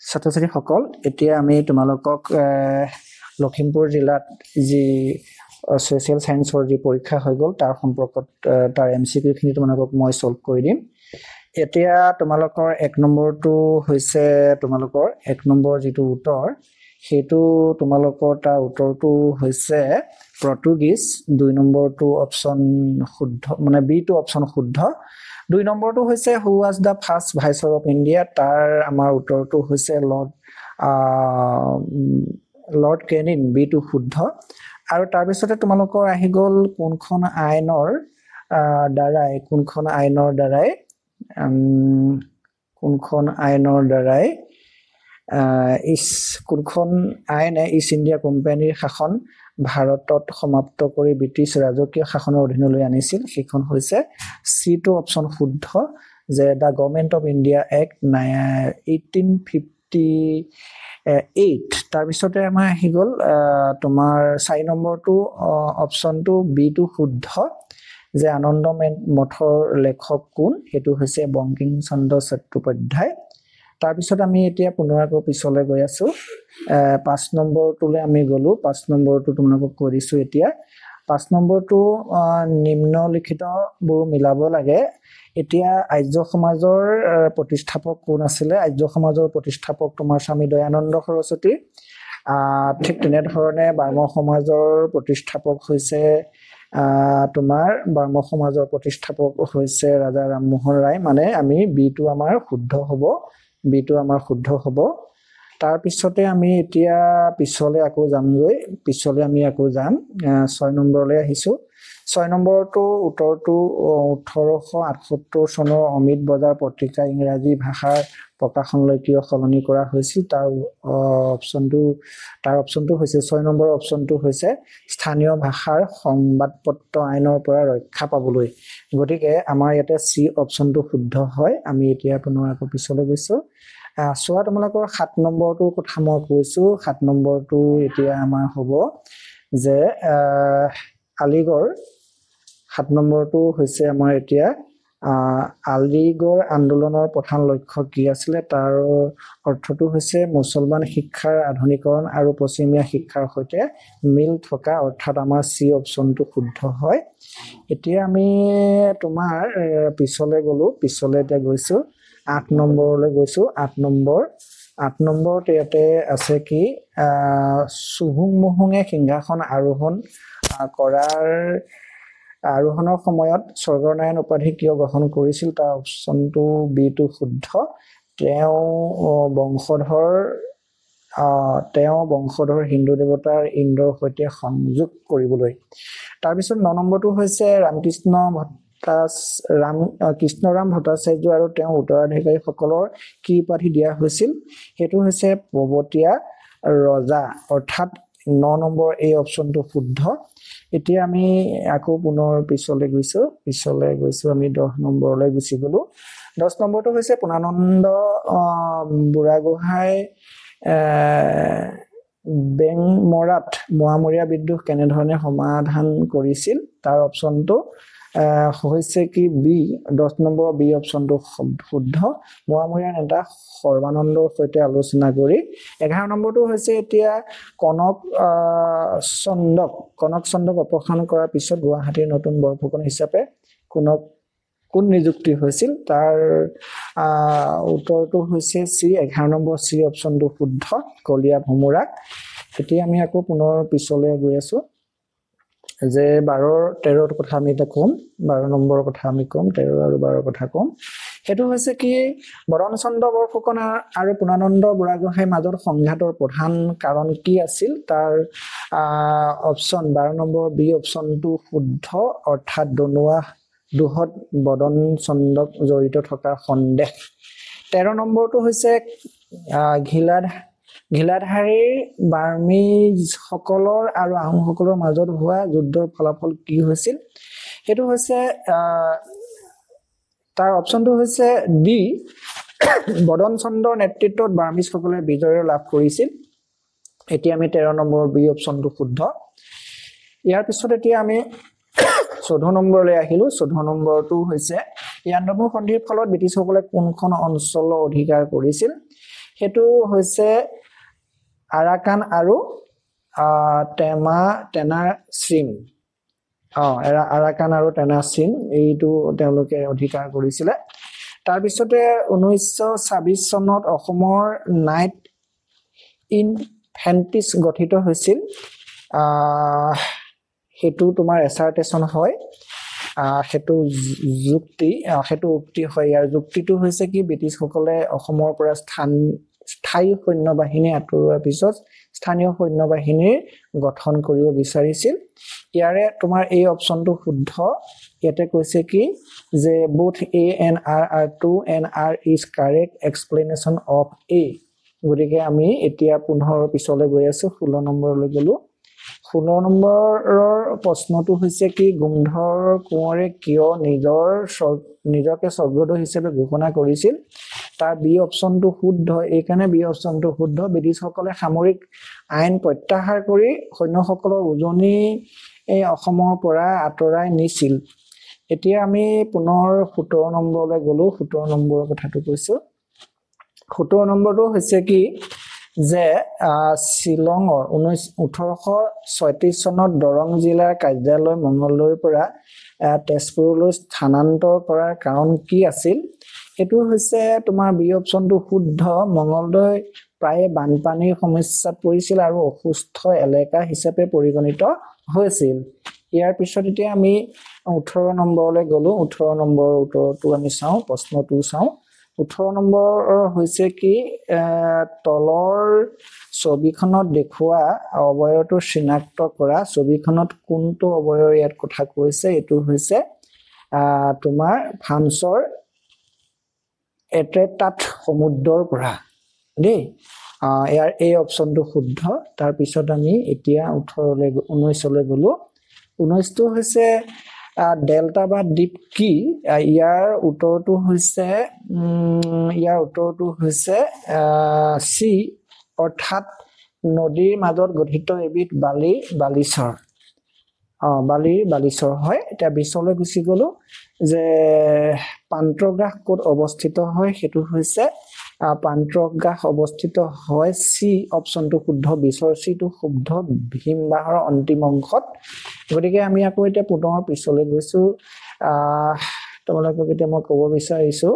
ছাত্ৰ-ছাত্ৰীসকল এতিয়া আমি তোমালোকক লখিমপুৰ জিলাত যি সোশ্যাল সায়েন্সৰ যি পৰীক্ষা হৈ গ'ল তাৰ সম্পৰ্কত তাৰ এমসিকিউ খিনি তোমালোকক মই সলভ কৰি দিম এতিয়া তোমালোকৰ 1 নম্বৰটো হৈছে তোমালোকৰ 1 নম্বৰ যিটো উত্তৰ হেতু তোমালোকৰ তাৰ উত্তৰটো হৈছে পৰ্তুগীজ 2 নম্বৰটো অপচন শুদ্ধ মানে বি টো অপচন শুদ্ধ 2 নম্বৰটো হৈছে হু ওয়াজ দা ফাৰ্স্ট ভাইসৰয় অফ ইন্ডিয়া তাৰ আমাৰ উত্তৰটো হৈছে লৰ্ড কেনিন বি টো শুদ্ধ আৰু তাৰ পিছতে তোমালোকৰ আহি গ'ল কোনখন আইনৰ দ্বাৰাই কোনখন আইনে ইষ্ট ইণ্ডিয়া কোম্পানীৰ শাসন ভাৰতত সমাপ্ত কৰি ব্ৰিটিছ ৰাজকীয় শাসনৰ অধীনলৈ আনিছিল সেইখন হৈছে সি টো অপচন শুদ্ধ যে দা গভৰ্নমেন্ট অফ ইণ্ডিয়া এক্ট 1858 তাৰ পিছতে আমাৰ আহি গ'ল তোমাৰ 4 নম্বৰটো অপচনটো বি টো শুদ্ধ যে আনন্দ মঠৰ লেখক কোন হেতু হৈছে বঙ্কিম চন্দ্ৰ চট্টোপাধ্যায় তাৰ পিছত আমি এতিয়া পুনৰ আকৌ পিছলৈ গৈ আছো 5 নম্বৰটোলৈ আমি গলো 5 নম্বৰটো তোমালোকক কৈ দিছো এতিয়া 5 নম্বৰটো নিম্নলিখিত বোৰ মিলাব লাগে এতিয়া আৰ্য সমাজৰ প্ৰতিষ্ঠাপক কোন আছিল আৰ্য সমাজৰ প্ৰতিষ্ঠাপক তোমাৰ স্বামী দয়ানন্দ সৰস্বতী ঠিক তেনে ধৰণে বাৰ্ম সমাজৰ প্ৰতিষ্ঠাপক হৈছে তোমাৰ বাৰ্ম সমাজৰ প্ৰতিষ্ঠাপক হৈছে ৰাজা ৰামমোহন ৰায় মানে আমি বি টো আমাৰ শুদ্ধ হ'ব তাৰ পিছতে আমি এতিয়া পিছলৈ আকৌ যাম 6 নম্বৰলৈ আহিছো 6 নম্বৰটো উত্তৰটো 1878 চনৰ অমিত বজাৰ পত্ৰিকা ইংৰাজী ভাষাৰ প্ৰকাশনলৈ কিয় সলনি কৰা হৈছিল তাৰ অপচনটো হৈছে 6 নম্বৰ অপচনটো হৈছে স্থানীয় ভাষাৰ সংবাদপত্ৰ আইনৰ পৰা ৰক্ষা পাবলৈ গতিকে আমাৰ ইয়াতে সি অপচনটো শুদ্ধ হয় আমি এতিয়া পুনৰ আকৌ পিছলৈ গৈছো সোৱা তোমালোকৰ 7 নম্বৰটো কথা মই কৈছো 7 নম্বৰটো এতিয়া আমাৰ হ'ব যে আলিগড় 7 নম্বৰটো হৈছে আমাৰ এতিয়া আলিগড় আন্দোলনৰ প্ৰধান লক্ষ্য কি আছিল তাৰ অৰ্থটো হৈছে মুছলমান শিক্ষাৰ আধুনিকৰণ আৰু পশ্চিমীয়া শিক্ষাৰ সৈতে মিল থকা অৰ্থাৎ আমাৰ সি অপচনটো শুদ্ধ হয় এতিয়া আমি তোমাৰ পিছলৈ এতিয়া গৈছো 8 নম্বৰলৈ গৈছো 8 নম্বৰত ইয়াতে আছে কি সুহুংমুহুঙে সিংহাসন আৰোহণৰ সময়ত স্বৰ্গনাৰায়ণ উপাধি কিয় গ্ৰহণ কৰিছিল তাৰ অপচনটো বি টো শুদ্ধ তেওঁ বংশধৰ হিন্দু দেৱতাৰ ইন্দ্ৰৰ সৈতে সংযোগ কৰিবলৈ তাৰ পিছত 9 নম্বৰটো হৈছে কৃষ্ণৰাম ভট্টাচাৰ্য আৰু তেওঁৰ উত্তৰাধিকাৰীসকলৰ কি উপাধি দিয়া হৈছিল হেতু হৈছে পৰ্বতীয়া ৰজা অৰ্থাৎ 9 নম্বৰ এই অপচনটো শুদ্ধ এতিয়া আমি আকৌ পুনৰ পিছলৈ গৈছো আমি 10 নম্বৰলৈ গুচি গলো 10 নম্বৰটো হৈছে পুনানন্দ বুঢ়াগোহাঁই বেংমৰাত মোৱামৰীয়া বিদ্ৰোহ কেনেধৰণে সমাধান কৰিছিল তাৰ অপচনটো হৈছে কি বি 10 নম্বৰ বি অপচনটো শুদ্ধ মোৱামৰীয়া নেতা সৰ্বানন্দৰ সৈতে আলোচনা কৰি 11 নম্বৰটো হৈছে এতিয়া কনক চন্দক অপসাৰণ কৰাৰ পিছত গুৱাহাটীৰ নতুন বৰফুকন হিচাপে কোন নিযুক্তি হৈছিল তাৰ উত্তৰটো হৈছে সি 11 নম্বৰ সি অপচনটো শুদ্ধ কলিয়া ভোমোৰা এতিয়া আমি আকৌ পুনৰ পিছলৈ গৈ আছো যে 12-13ৰ কথা আমি এটা কম 12 নম্বৰৰ কথা আমি কম 13 আৰু 12ৰ কথা কম হেতু হৈছে কি বৰণচন্দ্ৰ বৰফুকন আৰু পুনানন্দ বুঢ়াগোহাঁইৰ মাজত সংঘাতৰ প্ৰধান কাৰণ কি আছিল তাৰ অপচন 12 নম্বৰ বি অপচনটো শুদ্ধ অৰ্থাৎ দুহত বদন চন্দক জড়িত থকা সন্দেহ 13 নম্বৰটো হৈছে ঘিলাধাৰীৰ বাৰ্মিজসকলৰ আৰু আহোমসকলৰ মাজত হোৱা যুদ্ধৰ ফলাফল কি হৈছিল হেতু হৈছে তাৰ অপচনটো হৈছে ডি বদন চন্দ্ৰৰ নেতৃত্বত বাৰ্মিজসকলে বিজয় লাভ কৰিছিল এতিয়া আমি 13 নম্বৰ বি অপচনটো শুদ্ধ ইয়াৰ পিছত এতিয়া আমি 14 নম্বৰলৈ আহিলো 14 নম্বৰটো হৈছে ইয়াণ্ডাবু সন্ধিৰ ফলত ব্ৰিটিছসকলে কোনখন অঞ্চল অধিকাৰ কৰিছিল হেতু হৈছে আৰাকান আৰু টেনাচিম আৰাকান আৰু টেনাচিম এইটো তেওঁলোকে অধিকাৰ কৰিছিল তাৰ পিছতে 1926 চনত অসমৰ নাইট ইনফেন্ট্ৰিজ গঠিত হৈছিল হেতু তোমাৰ এছাৰ্টেশন হয় হেতু যুক্তি হেতু উক্তি হয় ইয়াৰ যুক্তিটো হৈছে কি ব্ৰিটিছসকলে অসমৰ পৰা স্থায়ী সৈন্যবাহিনী আঁতৰোৱাৰ পিছত স্থানীয় সৈন্যবাহিনীৰ গঠন কৰিব বিচাৰিছিল ইয়াৰে তোমাৰ এই অপচনটো শুদ্ধ ইয়াতে কৈছে কি যে both A and R are true and R is correct explanation of A গতিকে আমি এতিয়া 15 পিছলৈ গৈ আছো 16 নম্বৰলৈ গলো 16 নম্বৰৰ প্ৰশ্নটো হৈছে কি গুণধৰ কোঁৱৰে কিয় নিজকে স্বৰ্গদেউ হিচাপে ঘোষণা কৰিছিল তাৰ বি অপচনটো শুদ্ধ এইকাৰণে বি অপচনটো শুদ্ধ ব্ৰিটিছসকলে সামৰিক আইন প্ৰত্যাহাৰ কৰি সৈন্যসকলৰ উজনি এই অসমৰ পৰা আঁতৰাই নিছিল এতিয়া আমি পুনৰ 17 নম্বৰলৈ গলো 17 নম্বৰৰ কথাটো কৈছো 17 নম্বৰটো হৈছে কি যে শিলঙৰ 1836 চনত দৰং জিলাৰ কাৰ্যালয় মঙ্গলদৈৰ পৰা তেজপুৰলৈ স্থানান্তৰ কৰাৰ কাৰণ কি আছিল এটো হৈছে তোমাৰ বি অপচনটো শুদ্ধ মঙ্গলদৈ প্ৰায় বানপানীৰ সমস্যাত পৰিছিল আৰু অসুস্থ এলেকা হিচাপে পৰিগণিত হৈছিল ইয়াৰ পিছত এতিয়া আমি 18 নম্বৰলৈ গলো 18 নম্বৰৰ উত্তৰটো আমি চাওঁ প্ৰশ্নটো চাওঁ 18 নম্বৰ হৈছে কি তলৰ ছবিখনত দেখুৱা অবয়ৱটো চিনাক্ত কৰা ছবিখনত কোনটো অবয়ৱ ইয়াত কথা কৈছে এটো হৈছে তোমাৰ ফ্ৰান্সৰ এট্ৰেটাত সমুদ্ৰৰ পৰা দেই ইয়াৰ এই অপচনটো শুদ্ধ তাৰ পিছত আমি এতিয়া 18 লৈ 19 লৈ গলো 19 টো হৈছে ডেল্টা বা দ্বীপ কি ইয়াৰ উত্তৰটো হৈছে সি অৰ্থাৎ নদীৰ মাজত গঠিত এবিধ বালিচৰ হয় এটা বিছলৈ গুছি গলো যে পান্ত্ৰগ্ৰাস ক'ত অৱস্থিত হয় হেতু হৈছে পান্ত্ৰগ্ৰাস অৱস্থিত হয় সি অপচনটো শুদ্ধ বিছৰ সিটো শুদ্ধ ভীমবাহৰ অন্তিম অংশত গতিকে আমি আকৌ এতিয়া পুনৰ পিছলৈ গৈছো তোমালোকক এতিয়া মই ক'ব বিচাৰিছো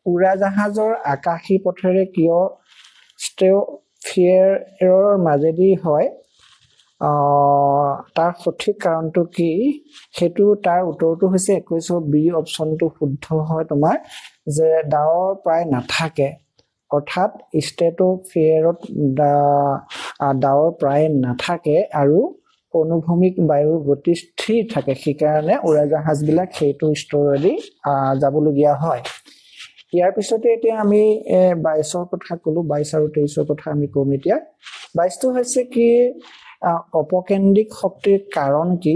উৰাজাহাজৰ আকাশী পথেৰে কিয় ষ্ট্ৰেফিয়াৰৰ মাজেদি হয় তাৰ সঠিক কাৰণটো কি হেতু তাৰ উত্তৰটো হৈছে 21 বি অপচনটো শুদ্ধ হয় তোমাৰ যে ডাৱৰ প্ৰায় নাথাকে অৰ্থাৎ ষ্ট্ৰেটোফিয়াৰত ডাৱৰ প্ৰায় নাথাকে আৰু অনুভূমিক বায়ুৰ গতি স্থিৰ থাকে সেইকাৰণে উৰাজাহাজবিলাক সেইটো স্তৰেদি যাবলগীয়া হয় ইয়াৰ পিছতে এতিয়া আমি 22ৰ কথা কলো 22 আৰু 23ৰ কথা আমি কম এতিয়া 22টো হৈছে কি অপকেন্দ্ৰিক শক্তিৰ কাৰণ কি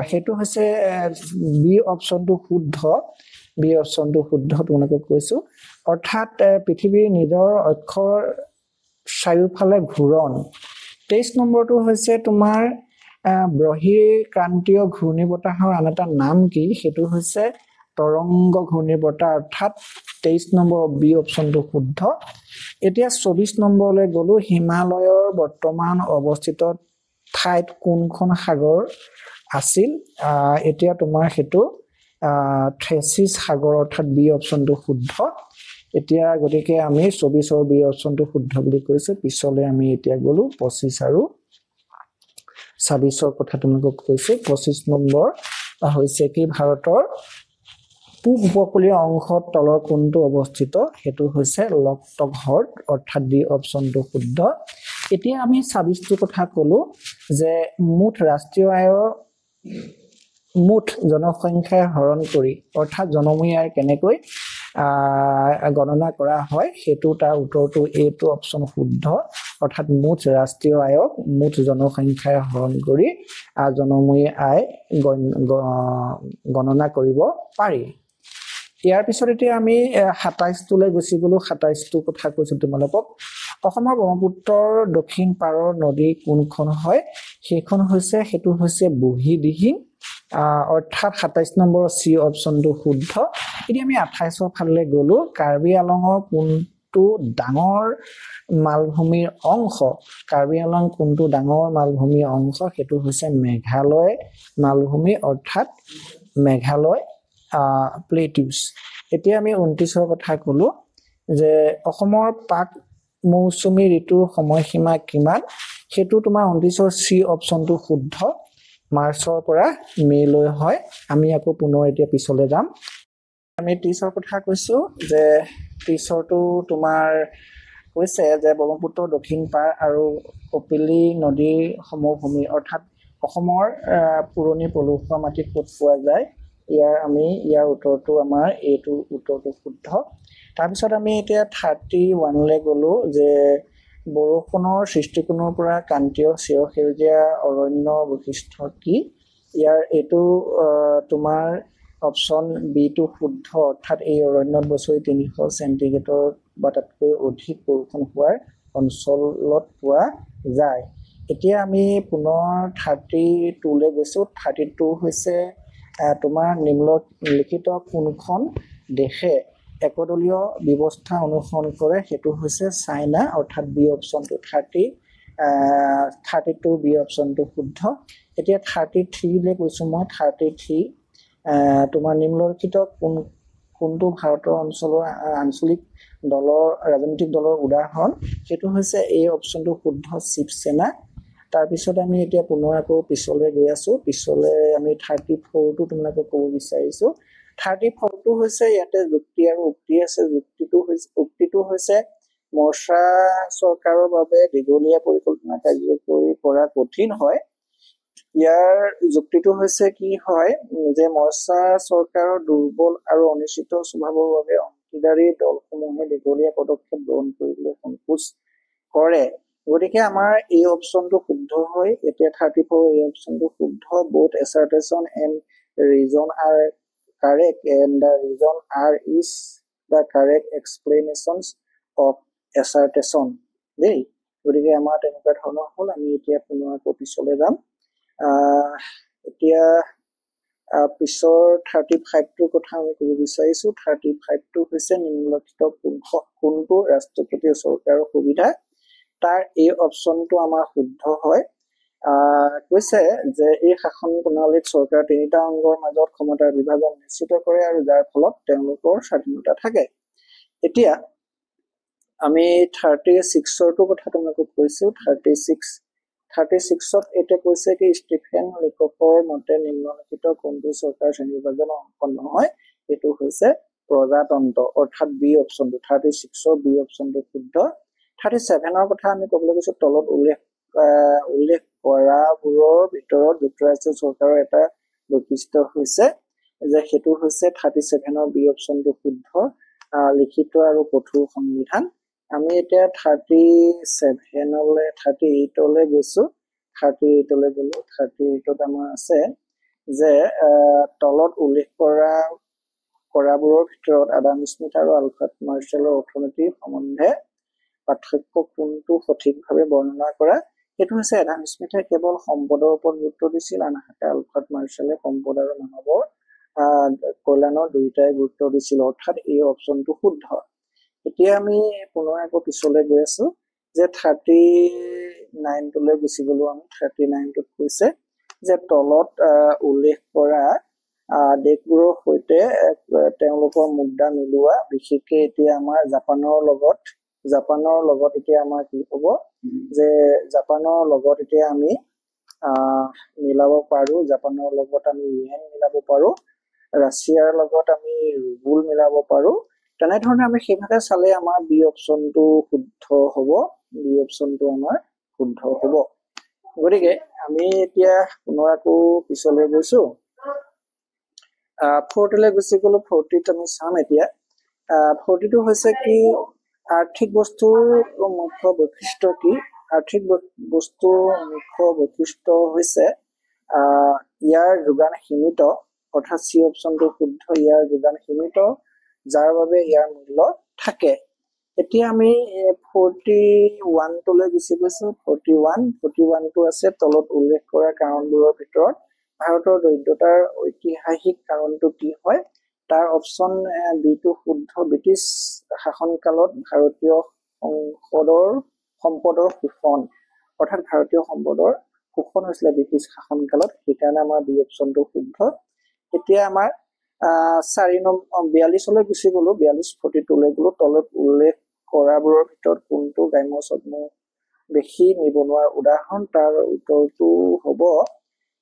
হেতু হৈছে বি অপচনটো শুদ্ধ তোমালোকক কৈছো অৰ্থাৎ পৃথিৱীৰ নিজৰ অক্ষৰ চাৰিওফালে ঘূৰণ 23 নম্বৰটো হৈছে তোমাৰ বহিঃক্ৰান্তীয় ঘূৰ্ণীবতাহৰ আন এটা নাম কি হেতু হৈছে তৰংগ ঘূৰ্ণীবতাহ অৰ্থাৎ 23 নম্বৰ বি অপচনটো শুদ্ধ এতিয়া 24 নম্বৰলৈ গলো হিমালয়ৰ বৰ্তমান অৱস্থিত ঠাইত কোনখন সাগৰ আছিল এতিয়া তোমাৰ হেতু থ্ৰেচিছ সাগৰ অৰ্থাৎ বি অপচনটো শুদ্ধ এতিয়া গতিকে আমি 24ৰ বি অপচনটো শুদ্ধ বুলি কৈছো পিছলৈ আমি এতিয়া গলো 25 আৰু 26ৰ কথা তোমালোকক কৈছো 25 নম্বৰ হৈছে কি ভাৰতৰ পূব উপকূলীয় অংশত তলৰ কোনটো অৱস্থিত হেতু হৈছে লক্তঘৰ অৰ্থাৎ ডি অপচনটো শুদ্ধ এতিয়া আমি 26টো কথা কলো যে মুঠ ৰাষ্ট্ৰীয় আয়ৰ মুঠ জনসংখ্যাৰ হৰণ কৰি অৰ্থাৎ জনমূৰি আয় কেনেকৈ গণনা কৰা হয় হেতু তাৰ উত্তৰটো এটো অপচন শুদ্ধ অৰ্থাৎ মুঠ ৰাষ্ট্ৰীয় আয়ক মুঠ জনসংখ্যাৰ হৰণ কৰি জনমূৰি আয় গণনা কৰিব পাৰি ইয়াৰ পিছত এতিয়া আমি 27 লৈ গুছি গলো 27টো কথা কৈছো তোমালোকক অসমৰ ব্ৰহ্মপুত্ৰৰ দক্ষিণ পাৰৰ নদী কোনখন হয় সেইখন হৈছে হেতু হৈছে বুঢ়ীদিহিং অৰ্থাৎ 27 নম্বৰ চি অপশ্যনটো শুদ্ধ। এতিয়া আমি 28ৰ ফালে গ'লো। কাৰ্বি আংলঙৰ কোনটো ডাঙৰ মালভূমিৰ অংশ? কাৰ্বি আংলং কোনটো ডাঙৰ মালভূমিৰ অংশ? সেইটো হৈছে মেঘালয় মালভূমি অৰ্থাৎ মেঘালয় প্লেটিউছ। এতিয়া আমি 29ৰ কথা ক'লো যে অসমৰ পাক মৌচুমী ঋতুৰ সময়সীমা কিমান? সেইটো তোমাৰ 29ৰ চি অপশ্যনটো শুদ্ধ। মাৰ্চৰ পৰা মে'লৈ হয়। আমি আকৌ পুনৰ এতিয়া পিছলৈ যাম। আমি 30ৰ কথা কৈছো যে 30ৰটো তোমাৰ কৈছে যে ব্ৰহ্মপুত্ৰ দক্ষিণ পাৰ আৰু কপিলী নদীৰ সমভূমি অৰ্থাৎ অসমৰ পুৰণি পলসুৱা মাটি ক'ত পোৱা যায়? ইয়াৰ উত্তৰটো আমাৰ এইটো উত্তৰটো শুদ্ধ। তাৰপিছত আমি এতিয়া 31লৈ গ'লো যে বৰষুণৰ সৃষ্টিকোণৰ পৰা ক্ৰান্তীয় চিৰসেউজীয়া অৰণ্য বৈশিষ্ট্য কি? এইটো তোমাৰ অপশ্যন বিটো শুদ্ধ। অৰ্থাৎ এই অৰণ্যত বছৰি 300 চেণ্টিগ্ৰেডৰ বা তাতকৈ অধিক বৰষুণ হোৱাৰ অঞ্চলত পোৱা যায়। এতিয়া আমি পুনৰ 32লৈ গৈছো। 32 হৈছে তোমাৰ নিম্নলিখিত কোনখন দেশে একদলীয় ব্যৱস্থা অনুসৰণ কৰে? সেইটো হৈছে চাইনা অৰ্থাৎ বি অপশ্যনটো 32 বি অপশ্যনটো শুদ্ধ। এতিয়া 33লৈ কৈছো মই। 33 তোমাৰ নিম্নলিখিত কোনটো ভাৰতৰ অঞ্চলৰ আঞ্চলিক ৰাজনৈতিক দলৰ উদাহৰণ? সেইটো হৈছে এই অপশ্যনটো শুদ্ধ, শিৱসেনা। তাৰপিছত আমি এতিয়া পুনৰ আকৌ পিছলৈ গৈ আছো। পিছলৈ আমি 34টো তোমালোকক ক'ব বিচাৰিছো। 34টো হৈছে ইয়াতে যুক্তি আৰু উক্তি আছে। উক্তিটো হৈছে মৰ্চা চৰকাৰৰ বাবে দীঘলীয়া পৰিকল্পনা কাৰ্যকৰী কৰা কঠিন হয়। ইয়াৰ যুক্তিটো হৈছে কি হয় যে মৰ্চা চৰকাৰৰ দুৰ্বল আৰু অনিশ্চিত স্বভাৱৰ বাবে অংশীদাৰী দলসমূহে দীঘলীয়া পদক্ষেপ গ্ৰহণ কৰিবলৈ সংকোচ কৰে। গতিকে আমাৰ এই অপশ্যনটো শুদ্ধ হয়। এতিয়া 34 এই অপশ্যনটো শুদ্ধ। both assertion and reason are correct and the reason are is the correct explanations of assertion দেই। গতিকে আমাৰ তেনেকুৱা ধৰণৰ হ'ল। আমি এতিয়া পুনৰ আকৌ পিছলৈ যাম। এতিয়া পিছৰ 35টোৰ কথা আমি ক'ব বিচাৰিছো। 35টো হৈছে নিম্নলিখিত কোনটো ৰাষ্ট্ৰপতি চৰকাৰৰ সুবিধা? তাৰ এই অপশ্যনটো আমাৰ শুদ্ধ হয়। কৈছে যে এই শাসন প্ৰণালীত চৰকাৰ তিনিটা অংগৰ মাজত ক্ষমতাৰ বিভাজন নিশ্চিত কৰে আৰু যাৰ ফলত তেওঁলোকৰ স্বাধীনতা থাকে। এতিয়া আমি 36ৰটো কথা তোমালোকক কৈছো। 36ত এতিয়া কৈছে কি ষ্টিফেন লেখকৰ মতে নিম্নলিখিত কোনটো চৰকাৰ শ্ৰেণীবিভাজনৰ অংশ নহয়? এইটো হৈছে প্ৰজাতন্ত্ৰ অৰ্থাৎ বি অপশ্যনটো। 36ৰ বি অপশ্যনটো শুদ্ধ। 37ৰ কথা আমি ক'বলৈ গৈছো। তলত উল্লেখ কৰাবোৰৰ ভিতৰত যুক্তৰাষ্ট্ৰীয় চৰকাৰৰ এটা বৈশিষ্ট্য হৈছে যে সেইটো হৈছে 37ৰ বি অপশ্যনটো শুদ্ধ, লিখিত আৰু কঠোৰ সংবিধান। আমি এতিয়া 38লৈ গৈছো। 38লৈ গলো। 38ত আমাৰ আছে যে তলত উল্লেখ কৰাবোৰৰ ভিতৰত আদাম স্মিথ আৰু আলফ্ৰেড মাৰ্শ্বেলৰ অৰ্থনীতিৰ সম্বন্ধে পাৰ্থক্য কোনটো সঠিকভাৱে বৰ্ণনা কৰা? সেইটো হৈছে এডাম স্মিথে কেৱল সম্পদৰ ওপৰত গুৰুত্ব দিছিল, আনহাতে আলফ্ৰেড মাৰ্শ্বেলে সম্পদ আৰু মানৱৰ কল্যাণৰ দুয়োটাই গুৰুত্ব দিছিল। অৰ্থাৎ এই অপশ্যনটো শুদ্ধ। এতিয়া আমি পুনৰ আকৌ পিছলৈ গৈ আছো যে 39লৈ গুচি গলো আমি। 39টোত কৈছে যে তলত উল্লেখ কৰা দেশবোৰৰ সৈতে তেওঁলোকৰ মুদ্ৰা মিলোৱা, বিশেষকৈ এতিয়া আমাৰ জাপানৰ লগত এতিয়া আমাৰ কি হ'ব যে জাপানৰ লগত এতিয়া আমি মিলাব পাৰো। জাপানৰ লগত আমি ইয়েন মিলাব পাৰো, ৰাছিয়াৰ লগত আমি ৰুবুল মিলাব পাৰো। তেনেধৰণে আমি সেইভাগে চালে আমাৰ বি অপশ্যনটো শুদ্ধ হ'ব। বি অপশ্যনটো আমাৰ শুদ্ধ হ'ব। গতিকে আমি এতিয়া পুনৰ আকৌ পিছলৈ গৈছো। 40লৈ গুচি গলো। 40ত আমি চাম এতিয়া। 40টো হৈছে কি আৰ্থিক বস্তুৰ মুখ্য বৈশিষ্ট্য কি? আৰ্থিক বস্তুৰ মুখ্য বৈশিষ্ট্য হৈছে ইয়াৰ যোগান সীমিত, অৰ্থাৎ চি অপশ্যনটো শুদ্ধ। ইয়াৰ যোগান সীমিত, যাৰ বাবে ইয়াৰ মূল্য থাকে। এতিয়া আমি 41লৈ গুচি গৈছো। 41টো আছে তলত উল্লেখ কৰা কাৰণবোৰৰ ভিতৰত ভাৰতৰ দৰিদ্ৰতাৰ ঐতিহাসিক কাৰণটো কি হয় তাৰ অপচন বিটো শুদ্ধ ব্ৰিটিছ শাসনকালত ভাৰতীয় সম্পদৰ শোষণ অৰ্থাৎ ভাৰতীয় সম্পদৰ শোষণ হৈছিলে ব্ৰিটিছ শাসনকালত সেইকাৰণে আমাৰ বি অপচনটো শুদ্ধ এতিয়া আমাৰ 42লৈ গুচি গলো 42-42লৈ গলো তলত উল্লেখ কৰাবোৰৰ ভিতৰত কোনটো গ্ৰাম্য ছদ্ম বেশি নিবনুৱাৰ উদাহৰণ তাৰ উত্তৰটো হ'ব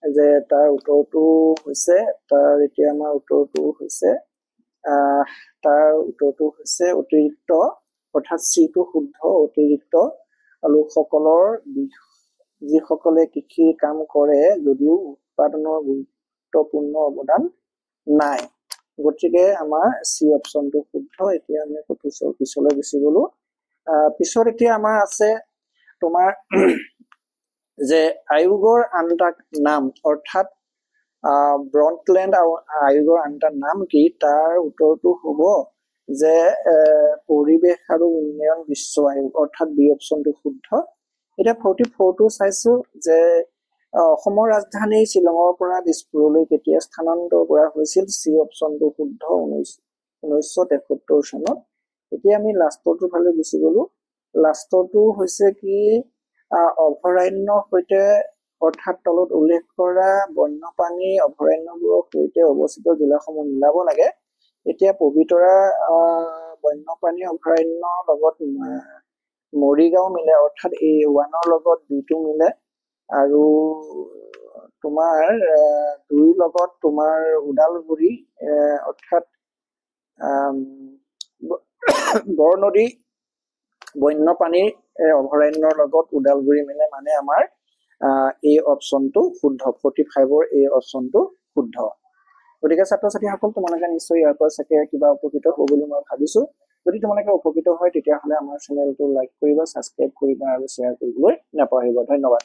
যে তাৰ উত্তৰটো হৈছে এতিয়া আমাৰ উত্তৰটো হৈছে অতিৰিক্ত অৰ্থাৎ চিটো শুদ্ধ অতিৰিক্ত লোকসকলৰ যিসকলে কৃষি কাম কৰে যদিও উৎপাদনৰ গুৰুত্বপূৰ্ণ অৱদান নাই গতিকে আমাৰ চি অপচনটো শুদ্ধ এতিয়া আমি পিছলৈ গুচি গলো পিছত এতিয়া আমাৰ আছে তোমাৰ যে আয়োগৰ আন এটা নাম অৰ্থাৎ ব্ৰণ্ডলেণ্ড আয়োগৰ আন এটা নাম কি তাৰ উত্তৰটো হ'ব যে পৰিৱেশ আৰু উন্নয়ন বিশ্ব আয়োগ অৰ্থাৎ বি অপচনটো শুদ্ধ এতিয়া 44টো চাইছো যে অসমৰ ৰাজধানী শ্বিলঙৰ পৰা দিছপুৰলৈ কেতিয়া স্থানান্তৰ কৰা হৈছিল চি অপচনটো শুদ্ধ 1973 চনত এতিয়া আমি লাষ্টৰটো ফালে গুচি গলো লাষ্টৰটো হৈছে কি অভয়াৰণ্যৰ সৈতে অৰ্থাৎ তলত উল্লেখ কৰা বন্যপ্ৰাণী অভয়াৰণ্যবোৰৰ সৈতে অৱস্থিত জিলাসমূহ মিলাব লাগে এতিয়া পবিতৰা বন্যপ্ৰাণী অভয়াৰণ্যৰ লগত মৰিগাঁও মিলে অৰ্থাৎ A1ৰ লগত B2 মিলে আৰু তোমাৰ 2ৰ লগত তোমাৰ ওদালগুৰি অৰ্থাৎ বৰনদী বন্যপ্ৰাণী অভয়াৰণ্যৰ লগত ওদালগুৰি মিলে মানে আমাৰ এই অপচনটো শুদ্ধ 45ৰ এই অপচনটো শুদ্ধ গতিকে ছাত্ৰ ছাত্ৰীসকল তোমালোকে নিশ্চয় ইয়াৰ পৰা চাগে কিবা উপকৃত হ'ব বুলি মই ভাবিছো যদি তোমালোকে উপকৃত হয় তেতিয়াহ'লে আমাৰ চেনেলটো লাইক কৰিবা ছাবস্ক্ৰাইব কৰিবা আৰু শ্বেয়াৰ কৰিবলৈ নাপাহৰিবা ধন্যবাদ